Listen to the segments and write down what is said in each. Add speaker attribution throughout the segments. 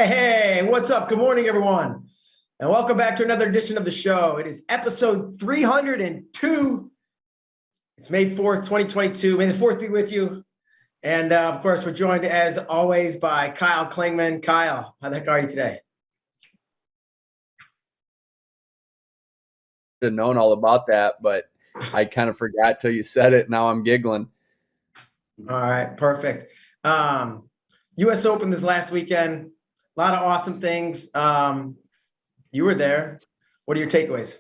Speaker 1: Hey, what's up? Good morning, everyone. And welcome back to another edition of the show. It is episode 302. It's May 4th, 2022. May the 4th be with you. And of course, we're joined as always by Kyle Klingman. Kyle, how the heck are you today?
Speaker 2: Have known all about that, but I kind of forgot till you said it. Now I'm giggling.
Speaker 1: All right, perfect. U.S. Open this last weekend. A lot of awesome things. You were there. What are your takeaways?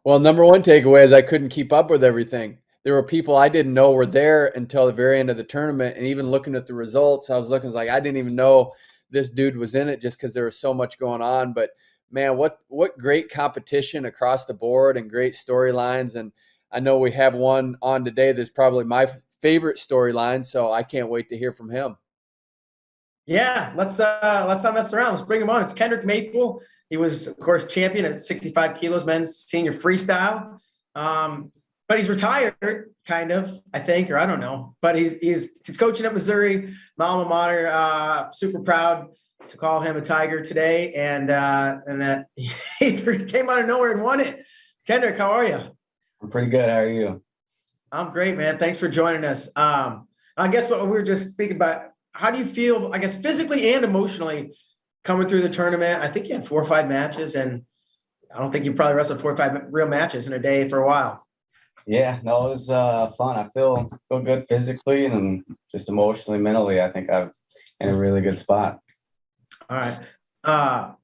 Speaker 2: Well, number one takeaway is I couldn't keep up with everything. There were people I didn't know were there until the very end of the tournament. And even looking at the results, I was looking like I didn't even know this dude was in it just because there was so much going on. But man, what great competition across the board and great storylines. And I know we have one on today that's probably my favorite storyline. So I can't wait to hear from him.
Speaker 1: Yeah, let's not mess around. Let's bring him on. It's Kendrick Maple. He was, of course, champion at 65 kilos, men's senior freestyle. But he's retired, kind of, I think, or I don't know. But he's coaching at Missouri, my alma mater. Super proud to call him a Tiger today, and that he came out of nowhere and won it. Kendrick, how are you?
Speaker 3: I'm pretty good. How are you?
Speaker 1: I'm great, man. Thanks for joining us. I guess what we were just speaking about. How do you feel, I guess, physically and emotionally coming through the tournament? I think you had 4 or 5 matches, and I don't think you probably wrestled 4 or 5 real matches in a day for a while.
Speaker 3: Yeah, no, it was fun. I feel good physically and just emotionally, mentally. I think I'm in a really good spot.
Speaker 1: All right. I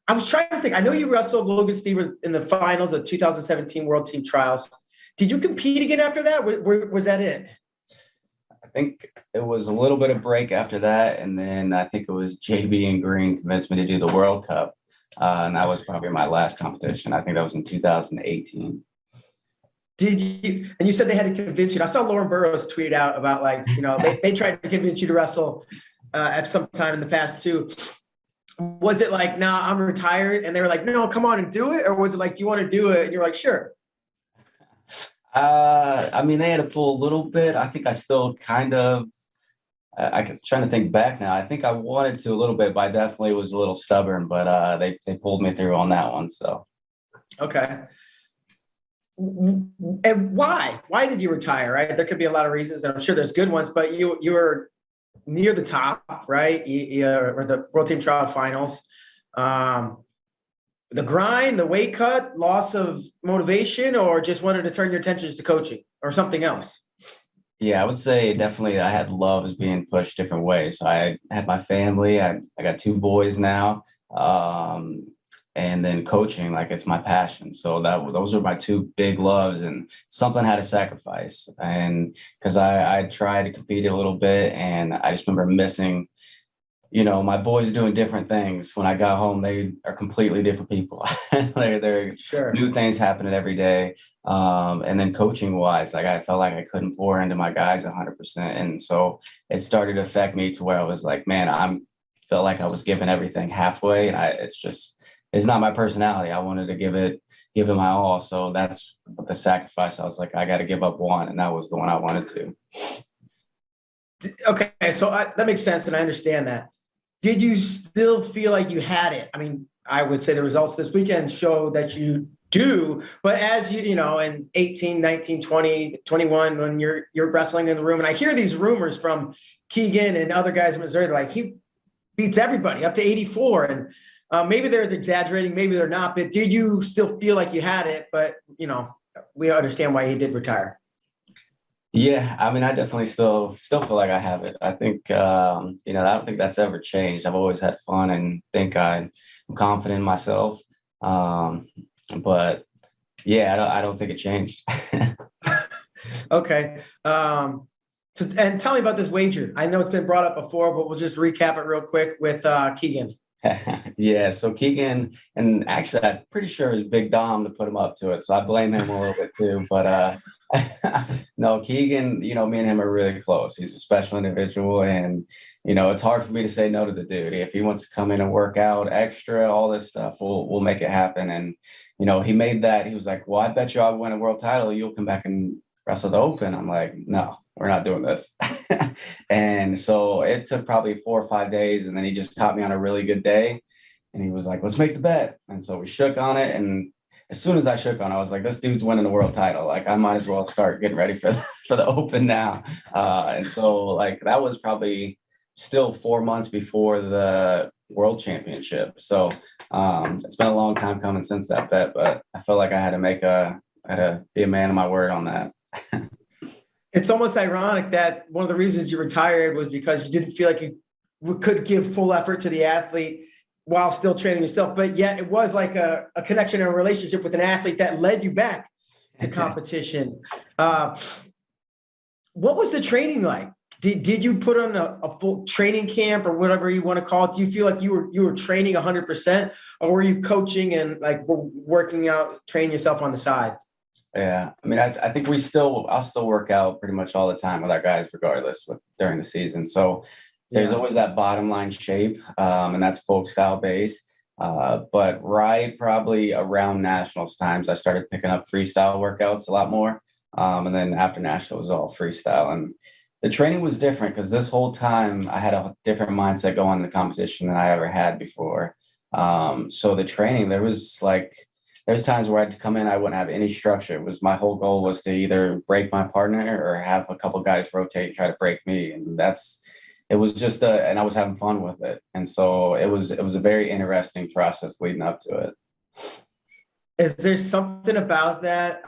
Speaker 1: was trying to think. I know you wrestled Logan Stevens in the finals of 2017 World Team Trials. Did you compete again after that? Was that it?
Speaker 3: I think it was a little bit of break after that, and then I think it was JB and Green convinced me to do the World Cup, and that was probably my last competition. I think that was in 2018.
Speaker 1: Did you? And you said they had to convince you. I saw Lauren Burroughs tweet out about they tried to convince you to wrestle at some time in the past too. Was it like, nah, I'm retired, and they were like, no, come on and do it, or was it like, do you want to do it? And you're like, sure.
Speaker 3: I mean, they had to pull a little bit. I think I still kind of. I'm trying to think back now. I think I wanted to a little bit, but I definitely was a little stubborn. But they pulled me through on that one. So.
Speaker 1: Okay. And why? Why did you retire? Right? There could be a lot of reasons, and I'm sure there's good ones. But you were near the top, right? You were the World Team Trial Finals. The grind, the weight cut, loss of motivation, or just wanted to turn your attention to coaching or something else?
Speaker 3: Yeah, I would say definitely I had loves being pushed different ways. So I had my family. I got 2 boys now. And then coaching, like it's my passion. So those are my 2 big loves, and something had to sacrifice. And because I tried to compete a little bit, and I just remember missing, my boys doing different things. When I got home, they are completely different people. They're
Speaker 1: Sure.
Speaker 3: new things happening every day. And then coaching wise, like I felt like I couldn't pour into my guys 100%. And so it started to affect me to where I was like, man, felt like I was giving everything halfway. And it's not my personality. I wanted to give it my all. So that's the sacrifice. I was like, I got to give up one. And that was the one I wanted to.
Speaker 1: Okay. So that makes sense. And I understand that. Did you still feel like you had it? I mean, I would say the results this weekend show that you do, but as in 18, 19, 20, 21, when you're wrestling in the room, and I hear these rumors from Keegan and other guys in Missouri, they're like, he beats everybody up to 84. And maybe they're exaggerating, maybe they're not, but did you still feel like you had it? But, we understand why he did retire.
Speaker 3: Yeah, I mean, I definitely still feel like I have it. I think, I don't think that's ever changed. I've always had fun and think I'm confident in myself. But yeah, I don't think it changed.
Speaker 1: Okay. And tell me about this wager. I know it's been brought up before, but we'll just recap it real quick with Keegan.
Speaker 3: Yeah, so Keegan, and actually I'm pretty sure it was Big Dom to put him up to it, so I blame him a little bit too. But no, Keegan, me and him are really close. He's a special individual, and it's hard for me to say no to the dude. If he wants to come in and work out extra, all this stuff, we'll make it happen. And he made that. He was like, "Well, I bet you I'll win a world title. You'll come back and wrestle the Open." I'm like, "No, we're not doing this. And so it took probably 4 or 5 days. And then he just caught me on a really good day. And he was like, let's make the bet. And so we shook on it. And as soon as I shook on it, I was like, this dude's winning the world title. Like, I might as well start getting ready for for the Open now. And so like, that was probably still 4 months before the world championship. So it's been a long time coming since that bet, but I felt like I had to be a man of my word on that.
Speaker 1: It's almost ironic that one of the reasons you retired was because you didn't feel like you could give full effort to the athlete while still training yourself, but yet it was like a connection and a relationship with an athlete that led you back to competition. What was the training like? Did you put on a full training camp or whatever you want to call it? Do you feel like you were training 100%, or were you coaching and like working out, training yourself on the side?
Speaker 3: Yeah, I mean, I think I'll still work out pretty much all the time with our guys, regardless during the season. So there's always that bottom line shape, and that's folk style base. But right probably around nationals times, I started picking up freestyle workouts a lot more. And then after national, it was all freestyle. And the training was different because this whole time I had a different mindset going into competition than I ever had before. So the training, there's times where I'd come in, I wouldn't have any structure. My whole goal was to either break my partner or have a couple guys rotate and try to break me. And it was just and I was having fun with it. And so it was a very interesting process leading up to it.
Speaker 1: Is there something about that?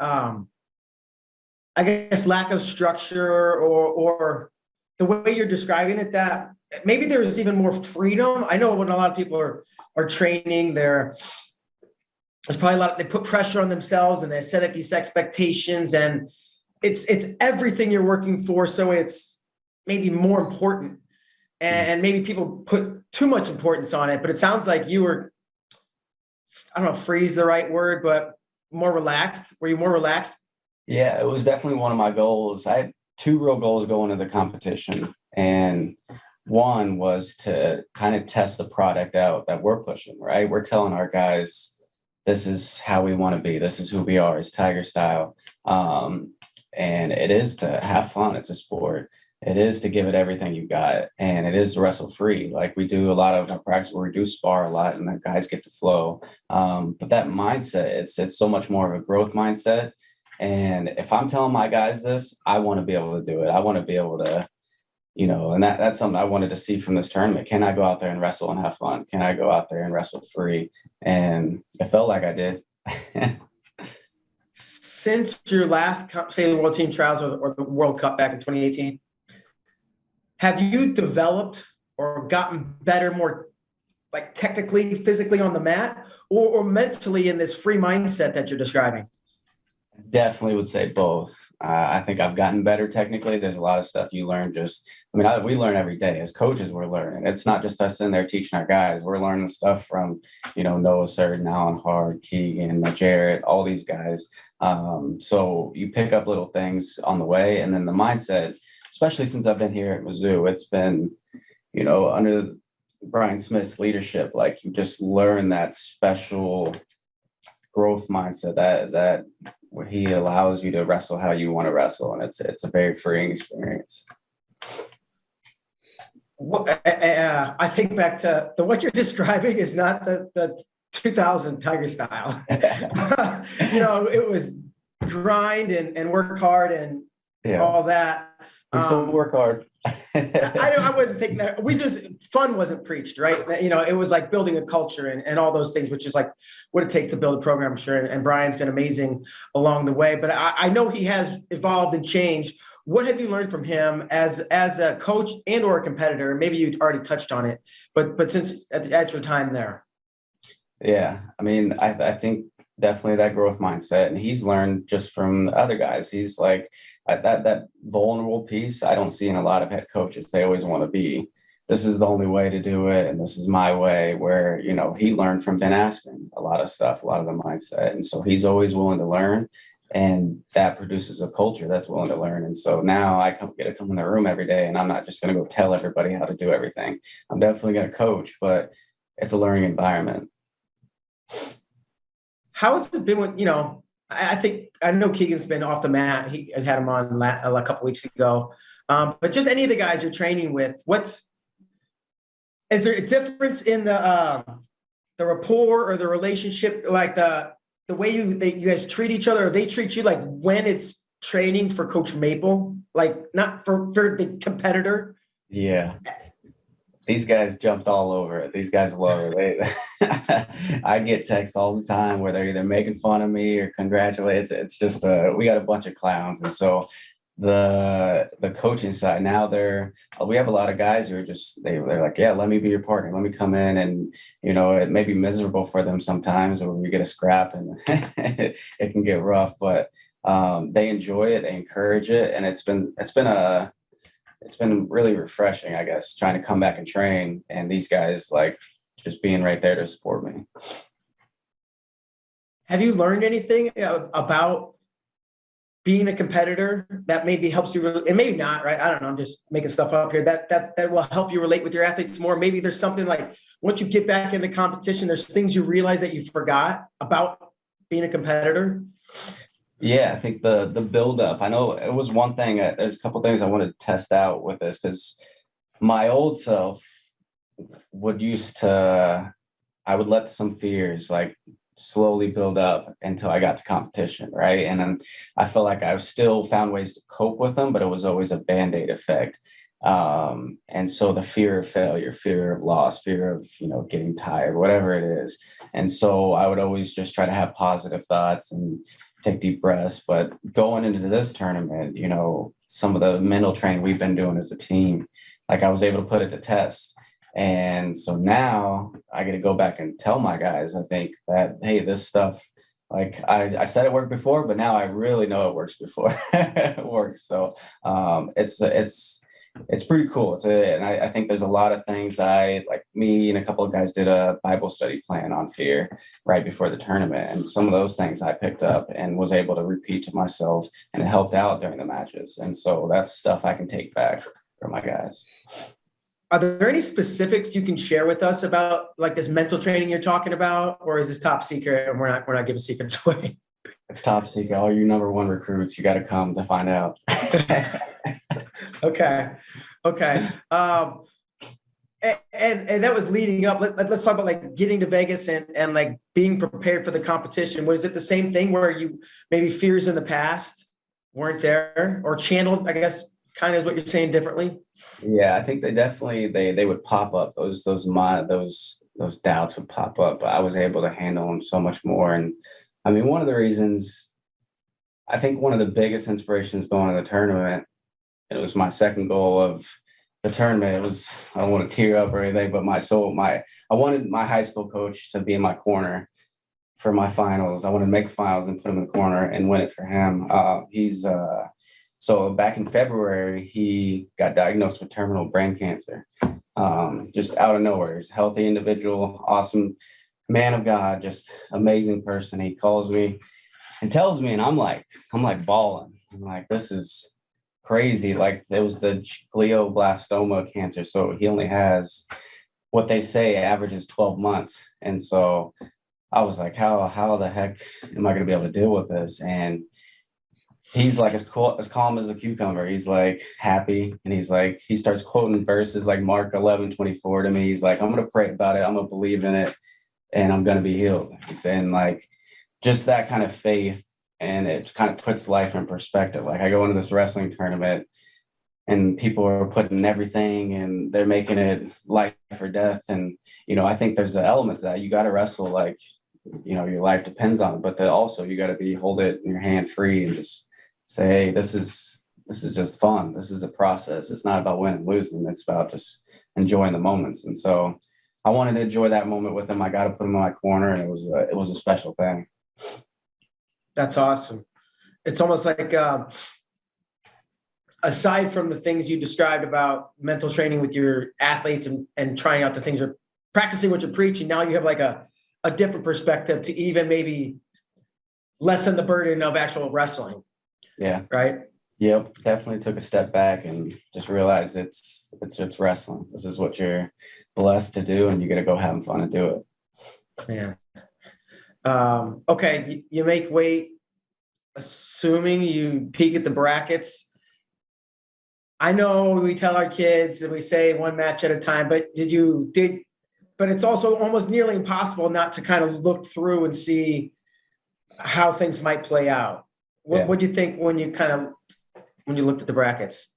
Speaker 1: I guess lack of structure or the way you're describing it, that maybe there's even more freedom. I know when a lot of people are training, there's probably they put pressure on themselves and they set up these expectations, and it's everything you're working for. So it's maybe more important, and maybe people put too much importance on it, but it sounds like you were, I don't know if free is the right word, but more relaxed. Were you more relaxed?
Speaker 3: Yeah, it was definitely one of my goals. I had 2 real goals going into the competition. And one was to kind of test the product out that we're pushing, right? We're telling our guys, this is how we want to be. This is who we are. It's Tiger style. And it is to have fun. It's a sport. It is to give it everything you got. And it is to wrestle free. Like we do a lot of our practice where we do spar a lot and the guys get to flow. But that mindset, it's so much more of a growth mindset. And if I'm telling my guys this, I want to be able to do it. I want to be able to, and that's something I wanted to see from this tournament. Can I go out there and wrestle and have fun? Can I go out there and wrestle free? And it felt like I did.
Speaker 1: Since your last, say, the World Team Trials or the World Cup back in 2018, have you developed or gotten better, more like technically, physically on the mat, or mentally in this free mindset that you're describing?
Speaker 3: Definitely would say both. I think I've gotten better technically. There's a lot of stuff you learn we learn every day. As coaches, we're learning. It's not just us in there teaching our guys. We're learning stuff from, Noah Surden, Alan Hard, Keegan, Jarrett, all these guys. So you pick up little things on the way. And then the mindset, especially since I've been here at Mizzou, it's been, under Brian Smith's leadership, like you just learn that special growth mindset that where he allows you to wrestle how you want to wrestle, and it's a very freeing experience.
Speaker 1: I think back to what you're describing is not the 2000 Tiger style. It was grind and work hard and all that.
Speaker 3: We still work hard.
Speaker 1: I wasn't thinking that. Fun wasn't preached, right? It was like building a culture and all those things, which is like what it takes to build a program, I'm sure. And Brian's been amazing along the way. But I know he has evolved and changed. What have you learned from him as a coach and or a competitor? Maybe you already touched on it, but since at your time there.
Speaker 3: Yeah, I mean, I think definitely that growth mindset, and he's learned just from the other guys. He's like that vulnerable piece I don't see in a lot of head coaches. They always want to be, this is the only way to do it, and this is my way, where he learned from Ben Askren a lot of stuff, a lot of the mindset, and so he's always willing to learn, and that produces a culture that's willing to learn. And so now I get to come in the room every day, and I'm not just going to go tell everybody how to do everything. I'm definitely going to coach, but it's a learning environment.
Speaker 1: How has it been when, I think I know Keegan's been off the mat. I had him on a couple weeks ago. But just any of the guys you're training with, is there a difference in the rapport or the relationship, like the way you guys treat each other, or they treat you, like when it's training for Coach Maple, like not for the competitor?
Speaker 3: Yeah. These guys jumped all over it. These guys love it. I get texts all the time where they're either making fun of me or congratulate. It's just we got a bunch of clowns, and so the coaching side now we have a lot of guys who are just they're like, yeah, let me be your partner, let me come in, and it may be miserable for them sometimes, or we get a scrap and it can get rough, but they enjoy it, they encourage it, and it's been really refreshing, I guess, trying to come back and train, and these guys like just being right there to support me.
Speaker 1: Have you learned anything about being a competitor that maybe helps you, and maybe not, right? I don't know. I'm just making stuff up here. That will help you relate with your athletes more. Maybe there's something like once you get back into competition, there's things you realize that you forgot about being a competitor.
Speaker 3: Yeah, I think the build up. I know it was one thing. There's a couple things I wanted to test out with this, because my old self I would let some fears like slowly build up until I got to competition, right? And then I felt like I still found ways to cope with them, but it was always a band-aid effect. And so the fear of failure, fear of loss, fear of getting tired, whatever it is. And so I would always just try to have positive thoughts and take deep breaths. But going into this tournament, some of the mental training we've been doing as a team, like I was able to put it to test. And so now I get to go back and tell my guys, I think that, hey, this stuff, like I said it worked before, but now I really know it works before it works. So it's pretty cool. And I think there's a lot of things that me and a couple of guys did a Bible study plan on fear right before the tournament. And some of those things I picked up and was able to repeat to myself, and it helped out during the matches. And so that's stuff I can take back for my guys.
Speaker 1: Are there any specifics you can share with us about like this mental training you're talking about, or is this top secret and we're not giving secrets away?
Speaker 3: It's top secret. All you number one recruits, you got to come to find out.
Speaker 1: Okay. And that was leading up. Let's talk about like getting to Vegas and like being prepared for the competition. Was it the same thing where you maybe fears in the past weren't there, or channeled, I guess, kind of is what you're saying differently?
Speaker 3: Yeah, I think they definitely they would pop up. Those doubts would pop up, but I was able to handle them so much more. And I mean, one of the reasons, I think one of the biggest inspirations going to the tournament, it was my second goal of the tournament. It was, I don't want to tear up or anything, but I wanted my high school coach to be in my corner for my finals. I wanted to make the finals and put him in the corner and win it for him. So back in February, he got diagnosed with terminal brain cancer, just out of nowhere. He's a healthy individual, awesome man of God, just amazing person. He calls me and tells me, and I'm like bawling. I'm like, this is crazy. Like, it was the glioblastoma cancer. So he only has, what they say, averages 12 months. And so I was like, how the heck am I going to be able to deal with this? And he's like as calm as a cucumber. He's like happy, and he's like, he starts quoting verses like Mark 11:24 to me. He's like, I'm gonna pray about it, I'm gonna believe in it, and I'm gonna be healed. He's saying like just that kind of faith, and it kind of puts life in perspective. Like, I go into this wrestling tournament and people are putting everything, and they're making it life or death. And I think there's an element to that. You got to wrestle like your life depends on it, but also you got to hold it in your hand free and just say, hey, this is just fun. This is a process. It's not about winning and losing. It's about just enjoying the moments. And so I wanted to enjoy that moment with him. I got to put him in my corner, and it was a special thing.
Speaker 1: That's awesome. It's almost like aside from the things you described about mental training with your athletes and trying out the things you're practicing, what you're preaching, now you have like a different perspective to even maybe lessen the burden of actual wrestling.
Speaker 3: Yeah.
Speaker 1: Right.
Speaker 3: Yep. Definitely took a step back and just realized it's wrestling. This is what you're blessed to do, and you got to go having fun and do it.
Speaker 1: Yeah. Okay. You make weight assuming you peek at the brackets, I know we tell our kids and we say one match at a time, but but it's also almost nearly impossible not to kind of look through and see how things might play out.
Speaker 3: Yeah.
Speaker 1: What do you think when you looked at the brackets?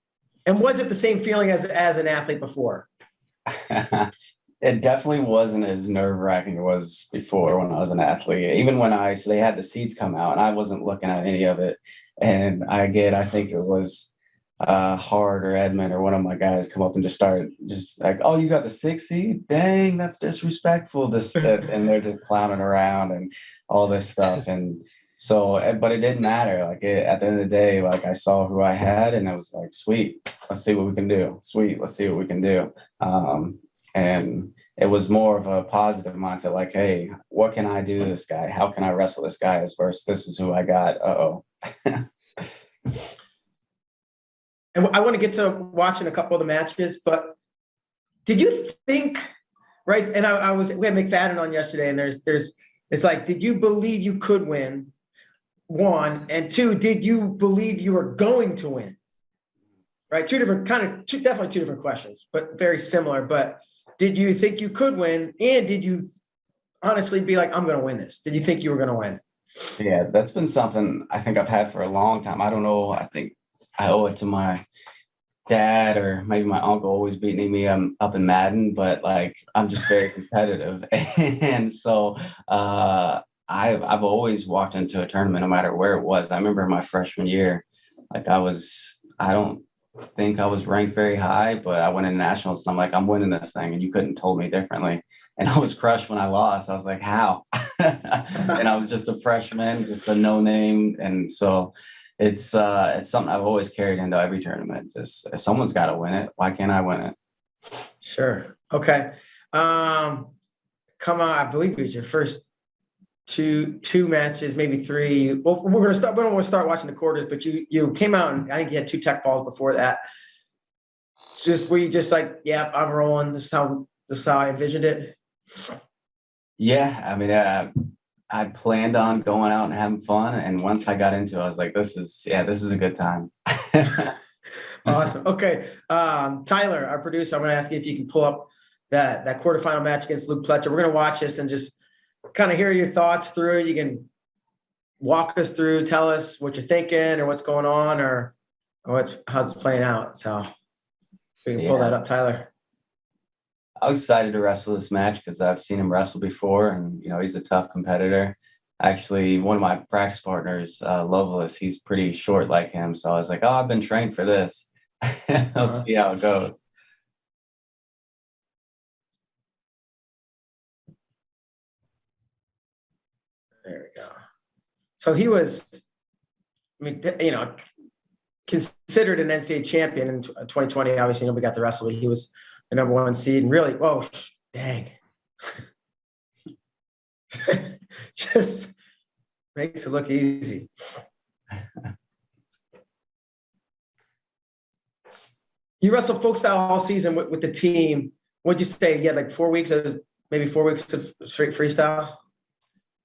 Speaker 1: And was it the same feeling as an athlete before?
Speaker 3: It definitely wasn't as nerve-wracking as it was before when I was an athlete. Even when so they had the seeds come out and I wasn't looking at any of it. And I think it was Hard or Edmund or one of my guys come up and just like, oh, you got the 6th seed? Dang, that's disrespectful. And they're just clowning around and all this stuff. And so, but it didn't matter. Like at the end of the day, like I saw who I had and I was like, sweet, let's see what we can do. Sweet, let's see what we can do. And it was more of a positive mindset, like, hey, what can I do to this guy? How can I wrestle this guy versus this is who I got? Uh-oh.
Speaker 1: And I want to get to watching a couple of the matches, but did you think, right? And we had McFadden on yesterday, and it's like, did you believe you could win? 1, and 2, did you believe you were going to win? Right, definitely two different questions, but very similar. But did you think you could win, and did you honestly be like, I'm going to win this? Did you think you were going to win?
Speaker 3: Yeah, that's been something I think I've had for a long time. I don't know. I think I owe it to my dad or maybe my uncle always beating me up in Madden, but like I'm just very competitive. And so I've always walked into a tournament no matter where it was. I remember my freshman year, like I don't think I was ranked very high, but I went in nationals and I'm like, I'm winning this thing. And you couldn't told me differently. And I was crushed when I lost. I was like, how? And I was just a freshman, just a no name. And so it's something I've always carried into every tournament. Just if someone's got to win it, why can't I win it?
Speaker 1: Sure. Okay. Come on. I believe it was your first two matches, maybe 3. Well, we're going to start watching the quarters, but you came out and I think you had 2 tech falls before that. Were you just like, yeah, I'm rolling. This is how I envisioned it.
Speaker 3: Yeah. I mean, I planned on going out and having fun. And once I got into it, I was like, this is a good time.
Speaker 1: Awesome. Okay. Tyler, our producer, I'm going to ask you if you can pull up that quarterfinal match against Luke Pletcher. We're going to watch this and just kind of hear your thoughts through it. You can walk us through, tell us what you're thinking or what's going on or how's it playing out. So we can pull that up, Tyler.
Speaker 3: I was excited to wrestle this match because I've seen him wrestle before and, he's a tough competitor. Actually, one of my practice partners, Loveless, he's pretty short like him. So I was like, oh, I've been trained for this. I'll see how it goes.
Speaker 1: There we go. So he was, considered an NCAA champion in 2020. Obviously, nobody got the wrestle, but he was the number 1 seed. And really, whoa, dang. Just makes it look easy. You wrestled folk style all season with the team. What'd you say? You had like 4 weeks of maybe 4 weeks of straight freestyle?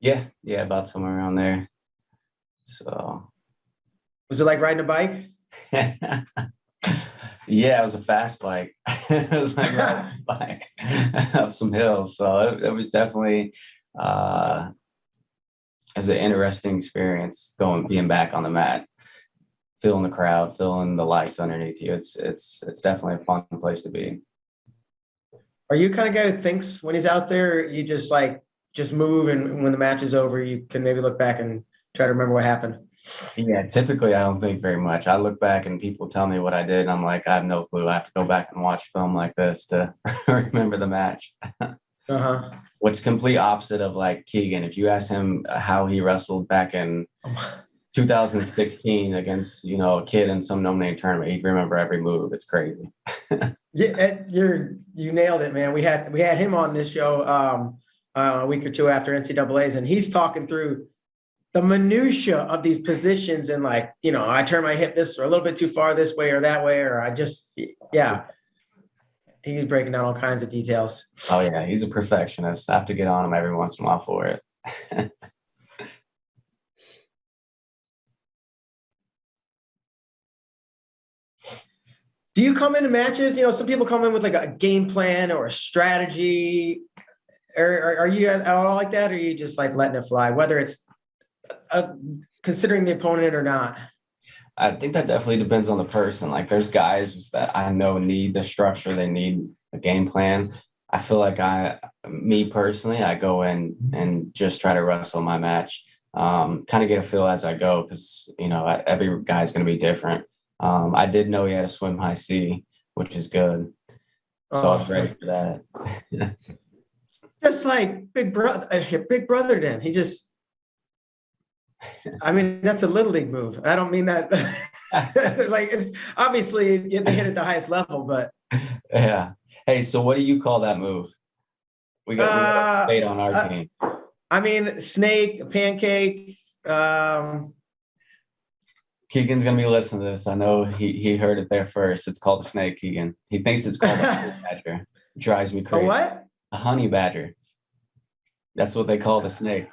Speaker 3: Yeah, about somewhere around there. So
Speaker 1: was it like riding a bike?
Speaker 3: Yeah, it was a fast bike. It was like riding a bike up some hills. So it was definitely it was an interesting experience being back on the mat, feeling the crowd, feeling the lights underneath you. It's definitely a fun place to be.
Speaker 1: Are you kind of guy who thinks when he's out there, you just move, and when the match is over, you can maybe look back and try to remember what happened?
Speaker 3: Yeah, typically I don't think very much. I look back and people tell me what I did, and I'm like, I have no clue. I have to go back and watch film like this to remember the match. What's complete opposite of like Keegan. If you ask him how he wrestled back in 2016 against a kid in some no-name tournament, he'd remember every move. It's crazy.
Speaker 1: Yeah, you nailed it, man. We had him on this show a week or 2 after NCAA's, and he's talking through the minutia of these positions and I turn my hip this or a little bit too far this way or that way, or he's breaking down all kinds of details.
Speaker 3: Oh yeah, he's a perfectionist. I have to get on him every once in a while for it.
Speaker 1: Do you come into matches? Some people come in with like a game plan or a strategy. Or are you at all like that? Or are you just like letting it fly, whether it's considering the opponent or not?
Speaker 3: I think that definitely depends on the person. Like there's guys that I know need the structure, they need a game plan. I feel like me personally, I go in and just try to wrestle my match, kind of get a feel as I go because every guy's going to be different. I did know he had a swim high C, which is good, so I was ready for that.
Speaker 1: Just like big brother. Then I mean, that's a little league move. I don't mean that like it's obviously they hit at the highest level, but
Speaker 3: Yeah. Hey, so what do you call that move? We got a debate on our team.
Speaker 1: I mean, snake, pancake.
Speaker 3: Keegan's gonna be listening to this. I know he heard it there first. It's called a snake, Keegan. He thinks it's called a honey badger. It drives me
Speaker 1: A
Speaker 3: crazy.
Speaker 1: what?
Speaker 3: A honey badger. That's what they call the snake.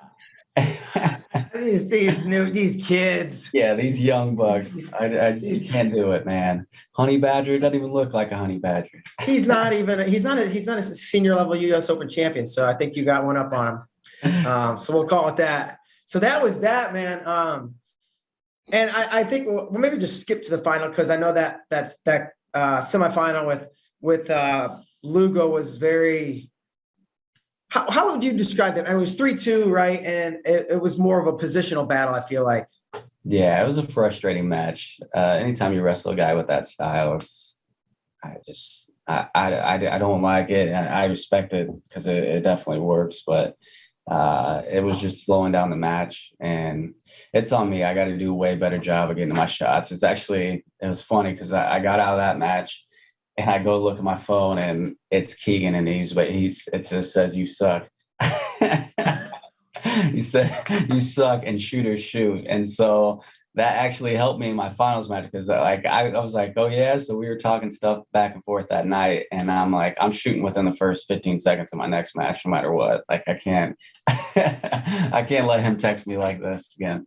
Speaker 1: These kids.
Speaker 3: Yeah, these young bucks. I just can't do it, man. Honey badger doesn't even look like a honey badger.
Speaker 1: He's not a senior level U.S. Open champion. So I think you got one up on him. So we'll call it that. So that was that, man. And I think we'll maybe just skip to the final because I know that semifinal with Lugo was very. How would you describe that? It was 3-2, right? And it was more of a positional battle, I feel like.
Speaker 3: Yeah, it was a frustrating match. Anytime you wrestle a guy with that style, I don't like it, and I respect it because it definitely works. But it was just slowing down the match, and it's on me. I got to do a way better job of getting my shots. It was funny because I got out of that match. And I go look at my phone and it's Keegan and it just says you suck. He said you suck and shoot. And so that actually helped me in my finals match because I was like, oh yeah. So we were talking stuff back and forth that night. And I'm like, I'm shooting within the first 15 seconds of my next match, no matter what. Like I can't let him text me like this again.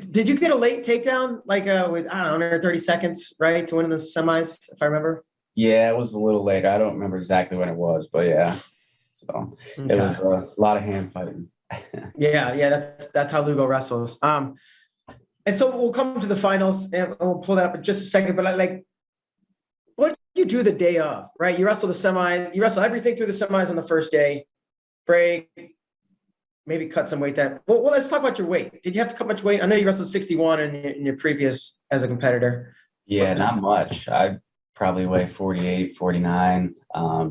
Speaker 1: Did you get a late takedown, like with I don't know, under 30 seconds, right, to win the semis, if I remember?
Speaker 3: Yeah, it was a little later. I don't remember exactly when it was, but yeah. So It was a lot of hand fighting.
Speaker 1: Yeah, that's how Lugo wrestles. And so we'll come to the finals and we'll pull that up in just a second. But like, what do you do the day of, right? You wrestle the semis, you wrestle everything through the semis on the first day, break, maybe cut some weight. Well, let's talk about your weight. Did you have to cut much weight? I know you wrestled 61 in your previous as a competitor.
Speaker 3: Yeah, not much. I probably weigh 48, 49.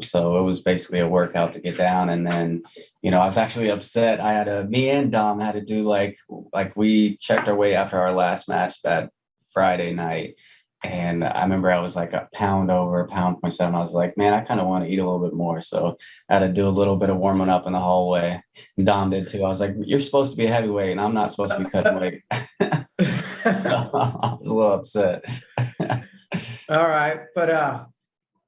Speaker 3: So it was basically a workout to get down. And then, I was actually upset. Me and Dom had to do like we checked our weight after our last match that Friday night. And I remember I was like a pound over, pound 0.7. I was like, man, I kind of want to eat a little bit more. So I had to do a little bit of warming up in the hallway. And Dom did too. I was like, you're supposed to be a heavyweight and I'm not supposed to be cutting weight. I was a little upset.
Speaker 1: All right. But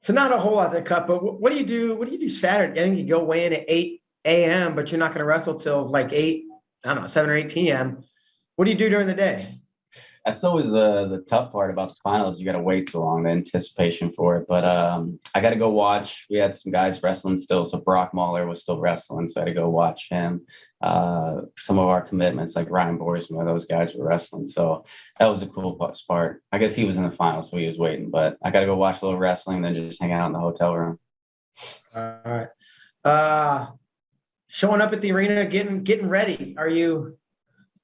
Speaker 1: so not a whole lot to cut, but what do you do? What do you do Saturday? I think you go weigh in at 8 a.m., but you're not going to wrestle till like 7 or 8 p.m. What do you do during the day?
Speaker 3: That's always the tough part about the finals. You got to wait so long, the anticipation for it. But I got to go watch. We had some guys wrestling still. So Brock Mahler was still wrestling. So I had to go watch him. Some of our commitments, like Ryan Borisman, those guys were wrestling. So that was a cool part. I guess he was in the final, so he was waiting. But I got to go watch a little wrestling, then just hang out in the hotel room.
Speaker 1: All right. Showing up at the arena, getting ready. Are you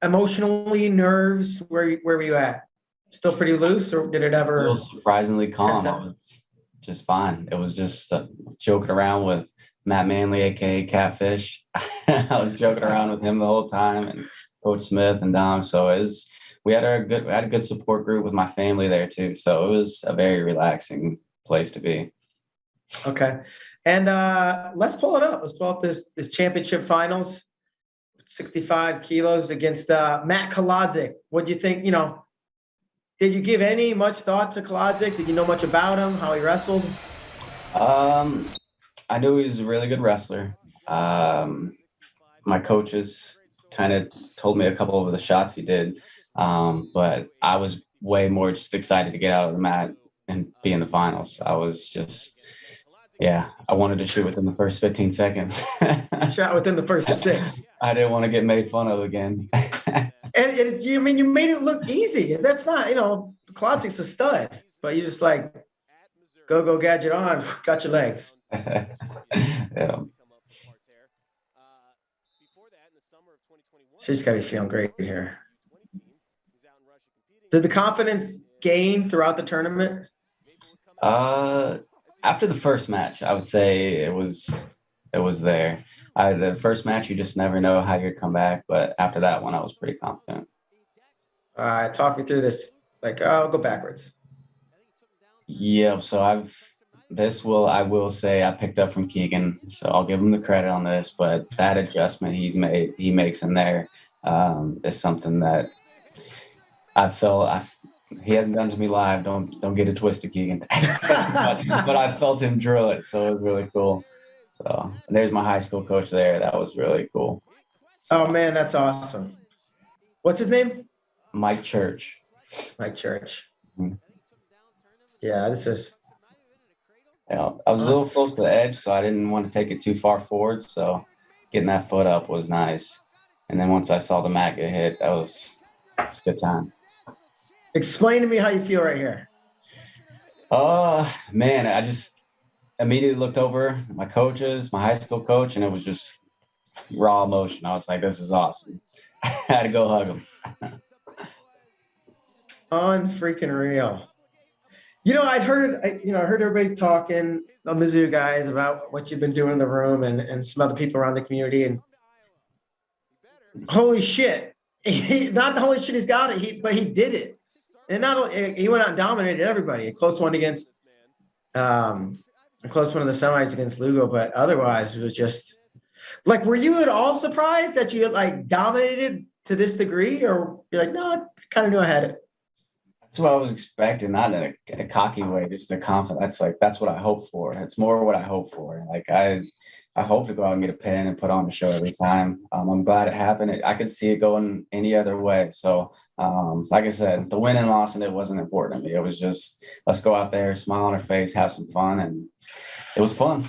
Speaker 1: emotionally, nerves? Where were you at? Still pretty loose, or did it ever?
Speaker 3: It was surprisingly calm. I was just fine. It was just joking around with Matt Manley, aka Catfish. I was joking around with him the whole time, and Coach Smith and Dom. So we had a good support group with my family there too. So it was a very relaxing place to be.
Speaker 1: Okay, and let's pull it up. Let's pull up this championship finals. 65 kilos against Matt Kolodzik. What do you think? Did you give much thought to Kolodzik? Did you know much about him, how he wrestled?
Speaker 3: I knew he was a really good wrestler. My coaches kind of told me a couple of the shots he did, but I was way more just excited to get out of the mat and be in the finals. I was just, yeah, I wanted to shoot within the first 15 seconds.
Speaker 1: Shot within the first 6.
Speaker 3: I didn't want to get made fun of again.
Speaker 1: And you mean you made it look easy. That's not, Klozic's a stud, but you just like go gadget on, got your legs.
Speaker 3: Yeah.
Speaker 1: She's got to be feeling great here. Did the confidence gain throughout the tournament?
Speaker 3: After the first match, I would say it was there. The first match, you just never know how you'd come back, but after that one, I was pretty confident.
Speaker 1: All right, talk me through this. Like, I'll go backwards.
Speaker 3: Yeah, so I will say I picked up from Keegan, so I'll give him the credit on this, but that adjustment he makes in there is something that he hasn't done to me live. Don't get it twisted, Keegan. but I felt him drill it, so it was really cool. So there's my high school coach there. That was really cool. So,
Speaker 1: oh man, that's awesome. What's his name?
Speaker 3: Mike Church.
Speaker 1: Mike Church.
Speaker 3: Mhm.
Speaker 1: Yeah, this is.
Speaker 3: Yeah, I was a little close to the edge, so I didn't want to take it too far forward. So getting that foot up was nice. And then once I saw the mat get hit, that was a good time.
Speaker 1: Explain to me how you feel right here.
Speaker 3: Man, I just immediately looked over my coaches, my high school coach, and it was just raw emotion. I was like, this is awesome. I had to go hug him.
Speaker 1: Unfreaking real. I heard everybody talking, the Mizzou guys, about what you've been doing in the room and some other people around the community. And holy shit, not the holy shit he's got it, but he did it. And not only he went out and dominated everybody. A close one in the semis against Lugo, but otherwise it was just like, were you at all surprised that you like dominated to this degree, or you're like, no, I kind of knew I had it?
Speaker 3: That's what I was expecting, not in a cocky way, just a confidence. That's what I hope for. It's more what I hope for. Like I hope to go out and get a pin and put on the show every time. I'm glad it happened. I could see it going any other way. So, like I said, the win and loss and it wasn't important to me. It was just, let's go out there, smile on our face, have some fun. And it was fun.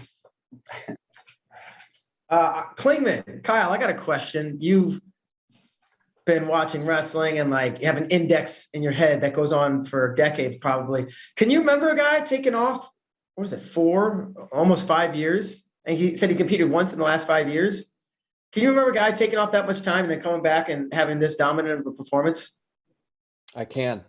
Speaker 1: Klingman, Kyle, I got a question. You've been watching wrestling and like you have an index in your head that goes on for decades probably. Can you remember a guy taking off, what was it, 5 years? And he said he competed once in the last 5 years. Can you remember a guy taking off that much time and then coming back and having this dominant of a performance?
Speaker 2: I can.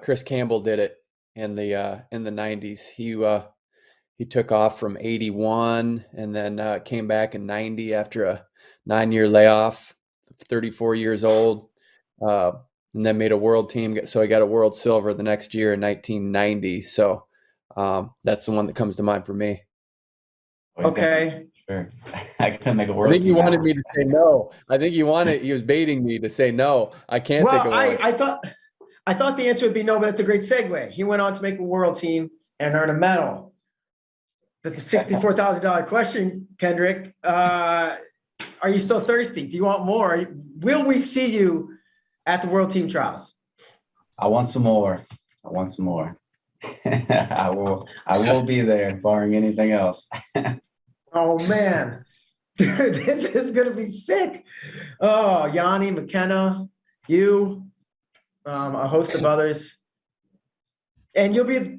Speaker 2: Chris Campbell did it in the 90s. He took off from 81 and then came back in 90 after a 9-year layoff, 34 years old, and then made a world team. So he got a world silver the next year in 1990. So that's the one that comes to mind for me.
Speaker 1: Okay.
Speaker 3: Sure. I couldn't make a world.
Speaker 2: I think he wanted me to say no. He was baiting me to say no. I can't think of one.
Speaker 1: I thought the answer would be no, but that's a great segue. He went on to make a world team and earn a medal. The $64,000 question, Kendrick, are you still thirsty? Do you want more? Will we see you at the World Team Trials?
Speaker 3: I want some more. I will be there, barring anything else.
Speaker 1: Oh, man. Dude, this is going to be sick. Oh, Yanni, McKenna, you, a host of others. And you'll be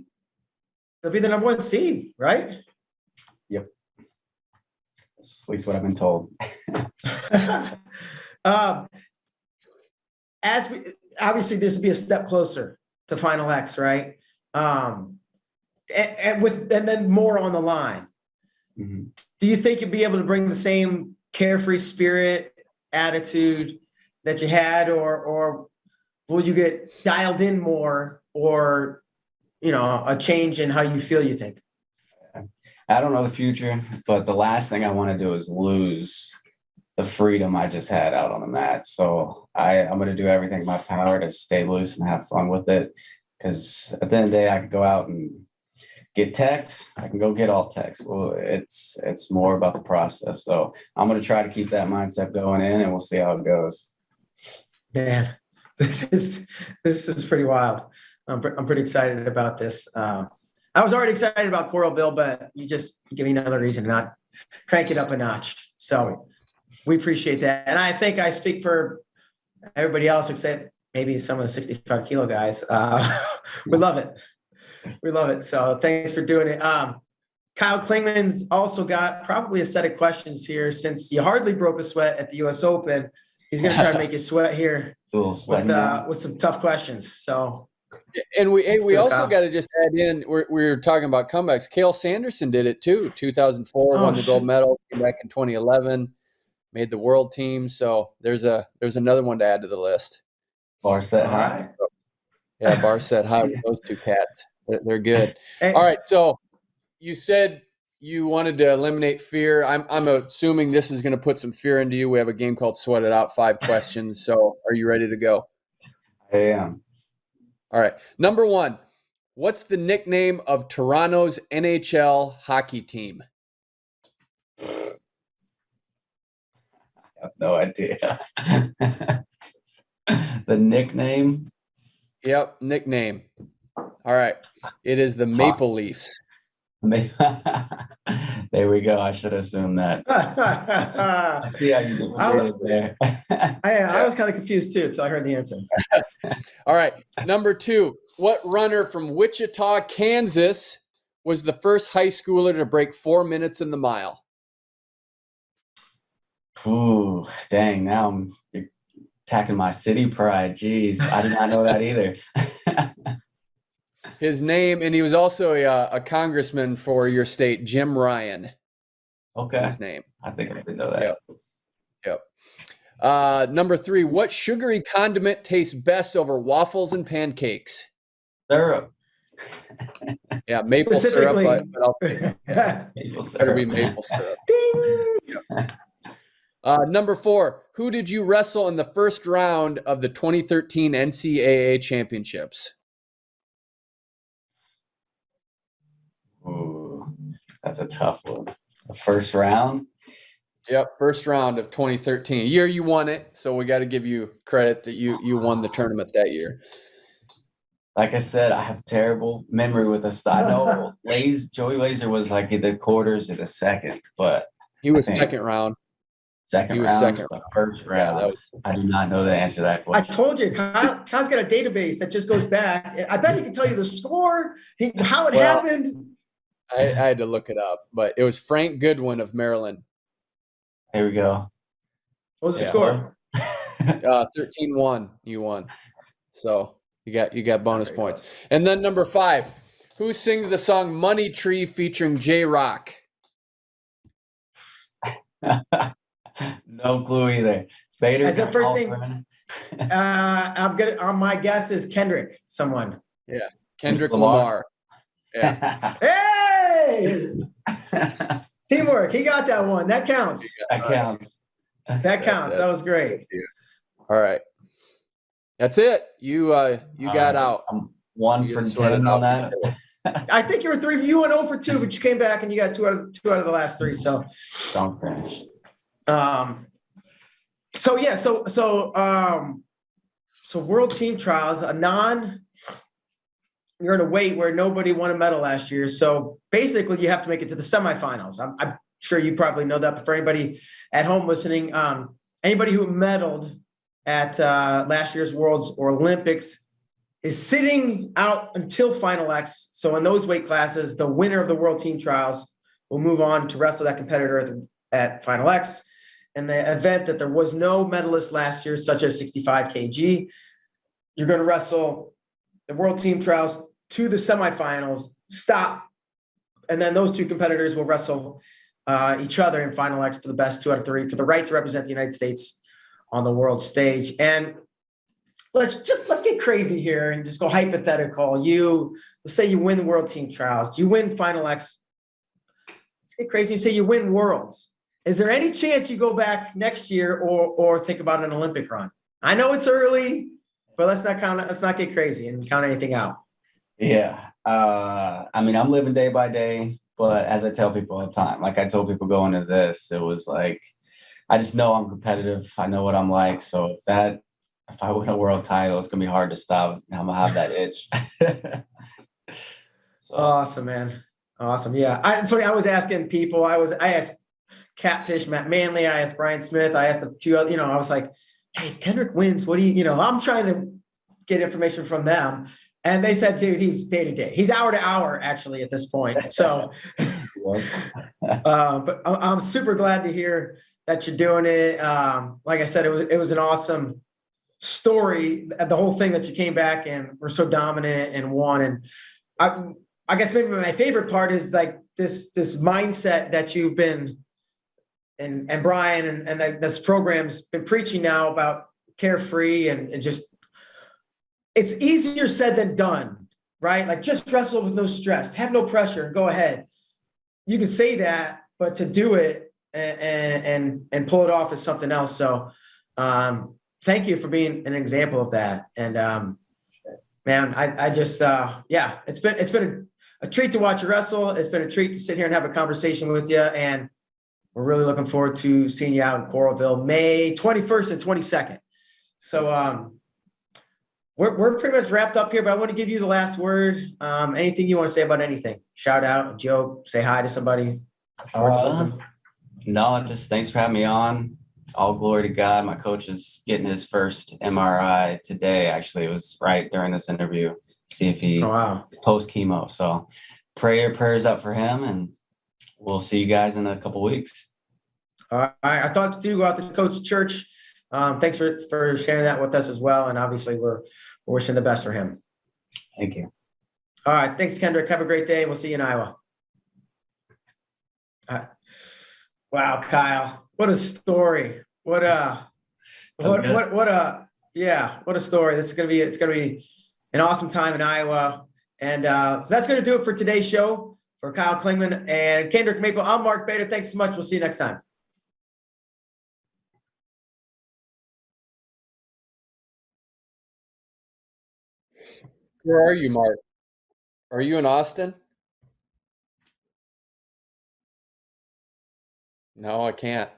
Speaker 1: the number 1 seed, right?
Speaker 3: Yep. That's at least what I've been told.
Speaker 1: Obviously this would be a step closer to Final X, right? And then more on the line.
Speaker 3: Mm-hmm.
Speaker 1: Do you think you'll be able to bring the same carefree spirit, attitude that you had, or will you get dialed in more, or a change in how you feel, you think?
Speaker 3: I don't know the future, but the last thing I want to do is lose the freedom I just had out on the mat. So I'm going to do everything in my power to stay loose and have fun with it. Because at the end of the day, I could go out and get teched. I can go get all techs. Well, it's more about the process. So I'm going to try to keep that mindset going in, and we'll see how it goes.
Speaker 1: Man, this is pretty wild. I'm pretty excited about this. I was already excited about Coral Bill, but you just give me another reason to not crank it up a notch. So we appreciate that. And I think I speak for everybody else except maybe some of the 65 kilo guys. We love it. We love it. So thanks for doing it. Kyle Klingman's also got probably a set of questions here since you hardly broke a sweat at the US Open. He's going to try to make you sweat here with some tough questions. So,
Speaker 2: and we also got to just add in, we're talking about comebacks. Cale Sanderson did it too. 2004, won the gold medal, came back in 2011, made the world team. So there's another one to add to the list.
Speaker 3: Bar set high.
Speaker 2: Yeah, bar set high with those two cats. They're good. All right, so you said you wanted to eliminate fear. I'm assuming this is going to put some fear into you. We have a game called Sweat It Out, 5 questions. So are you ready to go?
Speaker 3: I am.
Speaker 2: All right. Number 1, what's the nickname of Toronto's NHL hockey team?
Speaker 3: I have no idea. The nickname?
Speaker 2: Yep, nickname. All right. It is the Maple Leafs.
Speaker 3: There we go. I should assume that. I see how you did it there.
Speaker 1: I was kind of confused too until I heard the answer.
Speaker 2: All right. Number 2, what runner from Wichita, Kansas was the first high schooler to break 4 minutes in the mile?
Speaker 3: Ooh, dang. Now you're attacking my city pride. Jeez, I did not know that either.
Speaker 2: His name, and he was also a congressman for your state, Jim Ryan.
Speaker 3: Okay.
Speaker 2: His name.
Speaker 3: I think I did know that.
Speaker 2: Yep. Number 3, what sugary condiment tastes best over waffles and pancakes?
Speaker 3: Syrup.
Speaker 2: Yeah, maple syrup, but I'll take it.
Speaker 3: Maple syrup.
Speaker 2: Better be maple syrup. Yep. Number 4, who did you wrestle in the first round of the 2013 NCAA championships?
Speaker 3: Ooh, that's a tough one. The first round?
Speaker 2: Yep, first round of 2013. Year you won it, so we got to give you credit that you won the tournament that year.
Speaker 3: Like I said, I have terrible memory with this. I know Joey Laser was like in the quarters or the second, but
Speaker 2: he was second round.
Speaker 3: Second round. First round. Yeah, I do not know the answer to that question.
Speaker 1: I told you, Kyle's got a database that just goes back. I bet he can tell you the score, how it happened.
Speaker 2: I had to look it up, but it was Frank Goodwin of Maryland.
Speaker 3: Here we go.
Speaker 1: What was the score?
Speaker 2: 13-1. You won. So you got bonus points. And then number 5, who sings the song Money Tree featuring J-Rock?
Speaker 3: No clue either. Bader.
Speaker 1: As a first name, my guess is Kendrick, someone.
Speaker 2: Yeah. Kendrick Lamar. Yeah.
Speaker 1: Hey! Teamwork. He got that one. That counts.
Speaker 3: That counts.
Speaker 1: That counts. That was great.
Speaker 2: All right. That's it. You got out.
Speaker 3: I'm 1 for 10 on that.
Speaker 1: I think you were 3. You went 0 for 2, but you came back and you got 2 out of the last 3. So
Speaker 3: don't finish.
Speaker 1: So world team trials, you're in a weight where nobody won a medal last year. So basically you have to make it to the semifinals. I'm sure you probably know that, but for anybody at home listening, anybody who medaled at last year's Worlds or Olympics is sitting out until Final X. So in those weight classes, the winner of the world team trials will move on to wrestle that competitor at Final X. In the event that there was no medalist last year, such as 65 kg, you're going to wrestle the world team trials to the semifinals, stop, and then those 2 competitors will wrestle each other in Final X for the best 2 out of 3 for the right to represent the United States on the world stage. And let's get crazy here and just go hypothetical. Let's say you win the world team trials, you win Final X. Let's get crazy. You say you win Worlds. Is there any chance you go back next year or think about an Olympic run? I know it's early, but let's not get crazy and count anything out.
Speaker 3: Yeah. I mean, I'm living day by day, but as I tell people all the time, like I told people going into this, it was like, I just know I'm competitive. I know what I'm like. So if that if I win a world title, it's gonna be hard to stop. I'm gonna have that itch. So
Speaker 1: Awesome, man. Awesome. Yeah. I was asking people, I asked Catfish, Matt Manley, I asked Brian Smith, I asked a few other, I was like, hey, if Kendrick wins, what do I'm trying to get information from them. And they said, dude, he's day to day. He's hour to hour, actually, at this point. So, but I'm super glad to hear that you're doing it. Like I said, it was an awesome story. The whole thing that you came back and were so dominant and won. And I guess maybe my favorite part is like this mindset that you've been and Brian and this program's been preaching now about carefree and just it's easier said than done, right? Like just wrestle with no stress, have no pressure, and go ahead. You can say that, but to do it and pull it off is something else. So thank you for being an example of that. And man, I just yeah, it's been a treat to watch you wrestle. It's been a treat to sit here and have a conversation with you. And we're really looking forward to seeing you out in Coralville, May 21st and 22nd. So we're pretty much wrapped up here, but I want to give you the last word. Anything you want to say about anything? Shout out, a joke, say hi to somebody. Words of wisdom.
Speaker 3: No, just thanks for having me on. All glory to God. My coach is getting his first MRI today. Actually, it was right during this interview. See if he post chemo. So prayers up for him, and we'll see you guys in a couple weeks.
Speaker 1: All right. I thought to go out to Coach Church. Thanks for sharing that with us as well. And obviously we're wishing the best for him.
Speaker 3: Thank you.
Speaker 1: All right. Thanks, Kendrick. Have a great day. We'll see you in Iowa. Wow, Kyle. What a story. What a story. It's gonna be an awesome time in Iowa. And so that's gonna do it for today's show. For Kyle Klingman and Kendrick Maple, I'm Mark Bader. Thanks so much. We'll see you next time.
Speaker 2: Where are you, Mark? Are you in Austin? No, I can't.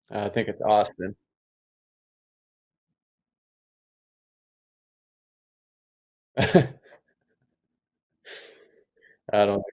Speaker 2: I think it's Austin. I don't